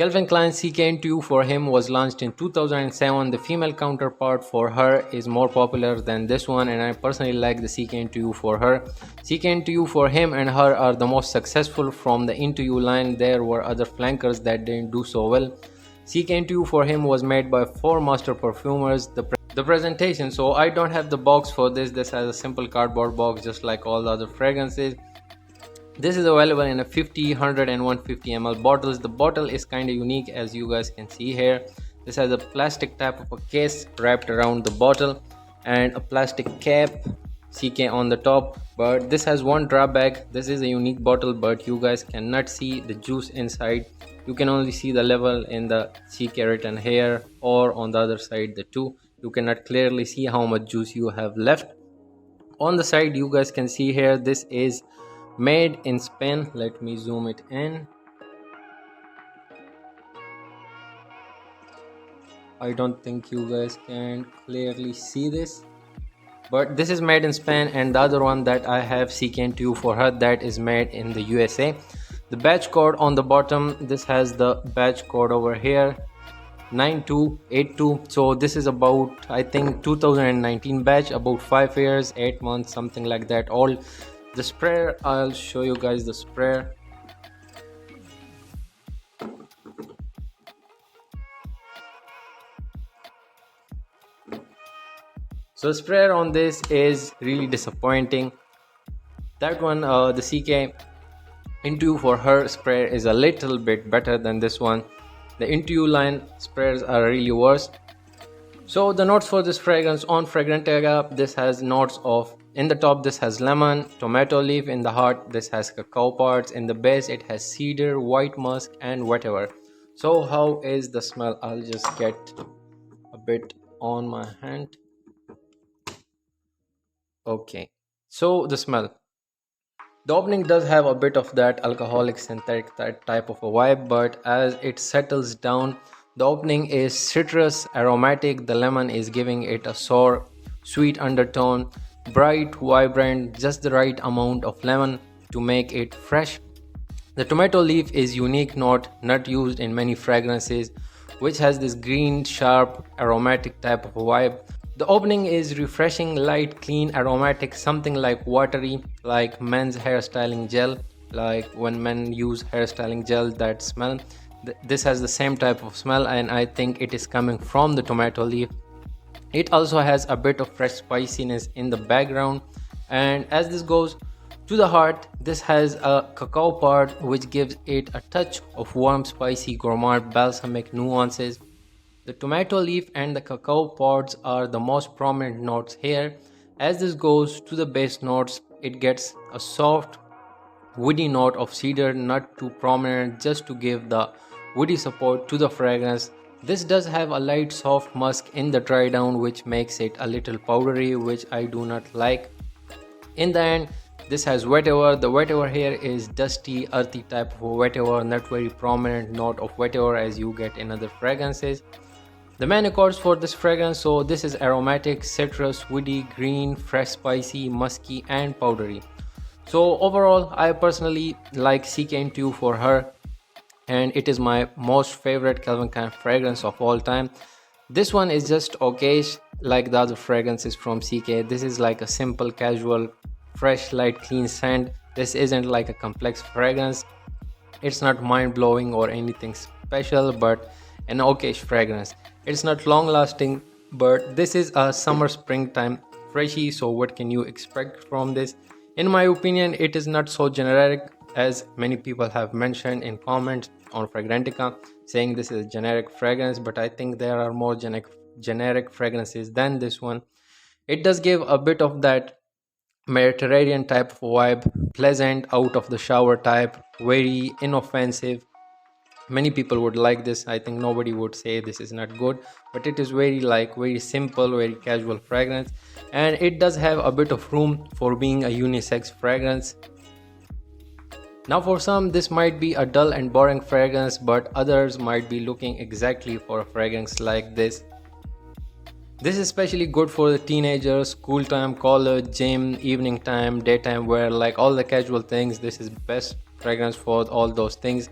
Calvin Klein's CK In2U for him was launched in 2007. The female counterpart for her is more popular than this one, and I personally like the CK In2U for her. CK In2U for him and her are the most successful from the In2U line. There were other flankers that didn't do so well. CK In2U for him was made by 4 master perfumers. The presentation, so I don't have the box for this. This has a simple cardboard box just like all the other fragrances. This is available in a 50, 100 and 150 ml bottles. The bottle is kind of unique, as you guys can see here. This has a plastic type of a case wrapped around the bottle and a plastic cap CK on the top, but this has one drawback. This is a unique bottle, but you guys cannot see the juice inside. You can only see the level in the CK written here, or on the other side the two. You cannot clearly see how much juice you have left. On the side you guys can see here, this is made in Spain. Let me zoom it in. I don't think you guys can clearly see this, but this is made in Spain, and the other one that I have, CK In2U for her, that is made in the USA. The batch code on the bottom, this has the batch code over here, 9282. So this is about, I think, 2019 batch, about 5 years, 8 months, something like that. All the sprayer, I'll show you guys the sprayer. So sprayer on this is really disappointing. That one, the CK In2U for her sprayer is a little bit better than this one. The In2U line sprayers are really worse. So the notes for this fragrance on Fragrantica, this has notes of, in the top this has lemon, tomato leaf. In the heart this has cacao parts. In the base it has cedar, white musk and whatever. So how is the smell? I'll just get a bit on my hand. Okay, so the smell. The opening does have a bit of that alcoholic synthetic type of a vibe, but as it settles down, the opening is citrus, aromatic. The lemon is giving it a sour, sweet undertone, bright, vibrant, just the right amount of lemon to make it fresh. The tomato leaf is unique note, not used in many fragrances, which has this green, sharp, aromatic type of a vibe. The opening is refreshing, light, clean, aromatic, something like watery, like men's hairstyling gel, like when men use hairstyling gel, that smell. This has the same type of smell, and I think it is coming from the tomato leaf. It also has a bit of fresh spiciness in the background, and as this goes to the heart, this has a cacao part which gives it a touch of warm, spicy, gourmand, balsamic nuances. The tomato leaf and the cacao pods are the most prominent notes here. As this goes to the base notes, it gets a soft, woody note of cedar, not too prominent, just to give the woody support to the fragrance. This does have a light soft musk in the dry down, which makes it a little powdery, which I do not like. In the end, this has vetiver. The vetiver here is dusty, earthy type of vetiver, not very prominent note of vetiver as you get in other fragrances. The main accords for this fragrance, so this is aromatic, citrus, woody, green, fresh, spicy, musky and powdery. So overall, I personally like CK In2U for her, and it is my most favorite Calvin Klein fragrance of all time. This one is just okay, like the other fragrances from CK. This is like a simple, casual, fresh, light, clean scent. This isn't like a complex fragrance. It's not mind-blowing or anything special, but an okayish fragrance. It's not long lasting, but this is a summer springtime freshie, so what can you expect from this? In my opinion, it is not so generic as many people have mentioned in comments on Fragrantica, saying this is a generic fragrance, but I think there are more generic fragrances than this one. It does give a bit of that Mediterranean type of vibe, pleasant, out of the shower type, very inoffensive. Many people would like this. I think nobody would say this is not good, but it is very simple, very casual fragrance, and it does have a bit of room for being a unisex fragrance. Now for some this might be a dull and boring fragrance, but others might be looking exactly for a fragrance like this. This is especially good for the teenagers, school time, college, gym, evening time, daytime wear, like all the casual things. This is best fragrance for all those things.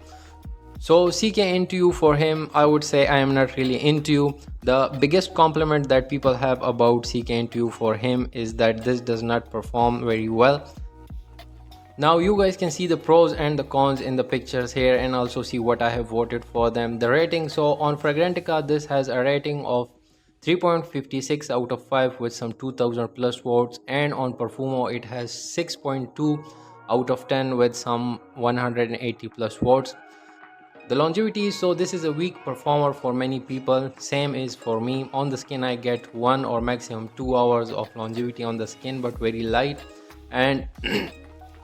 So CK Into You, for him, I would say I am not really into you. The biggest compliment that people have about CK Into You for him is that this does not perform very well. Now you guys can see the pros and the cons in the pictures here, and also see what I have voted for them. The rating, so on Fragrantica this has a rating of 3.56 out of 5 with some 2000 plus votes, and on Perfumo it has 6.2 out of 10 with some 180 plus votes. The longevity, so this is a weak performer for many people, same is for me. On the skin I get 1 or maximum 2 hours of longevity on the skin, but very light, and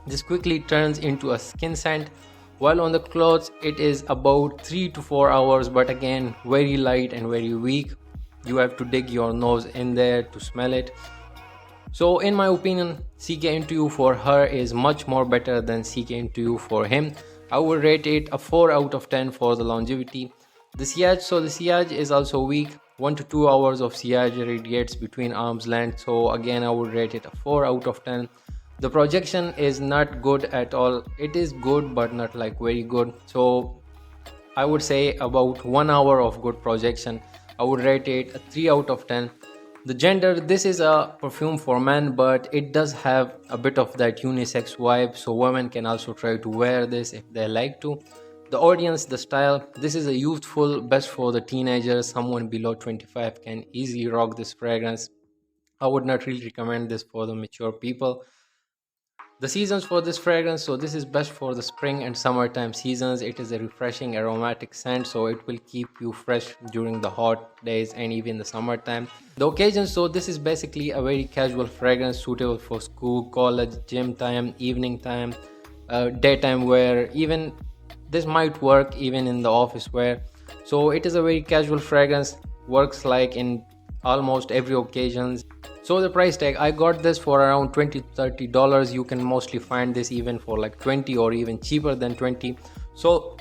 this quickly turns into a skin scent. While on the clothes it is about 3 to 4 hours, but again very light and very weak. You have to dig your nose in there to smell it. So in my opinion, CK In2U for her is much more better than CK In2U for him. I would rate it a 4 out of 10 for the longevity. The sillage, so the sillage is also weak. 1 to 2 hours of sillage radiates between arm's length, so again I would rate it a 4 out of 10. The projection is not good at all. It is good but not like very good, so I would say about 1 hour of good projection. I would rate it a 3 out of 10. The gender, this is a perfume for men, but it does have a bit of that unisex vibe, so women can also try to wear this if they like to. The audience, the style, this is a youthful, best for the teenagers. Someone below 25 can easily rock this fragrance. I would not really recommend this for the mature people. The seasons for this fragrance, so this is best for the spring and summertime seasons. It is a refreshing aromatic scent, so it will keep you fresh during the hot days and even the summertime. The occasion, so this is basically a very casual fragrance suitable for school, college, gym time, evening time, daytime wear. Even this might work even in the office wear. So it is a very casual fragrance, works like in almost every occasion. So the price tag, I got this for around $20 to $30. You can mostly find this even for like 20 or even cheaper than 20. So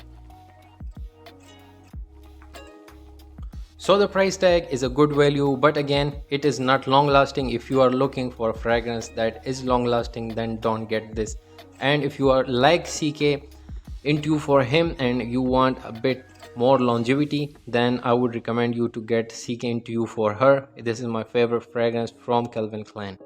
the price tag is a good value, but again it is not long lasting. If you are looking for a fragrance that is long lasting, then don't get this. And if you are like CK In2U for him and you want a bit more longevity, then I would recommend you to get CK In2U for her. This is my favorite fragrance from Calvin Klein.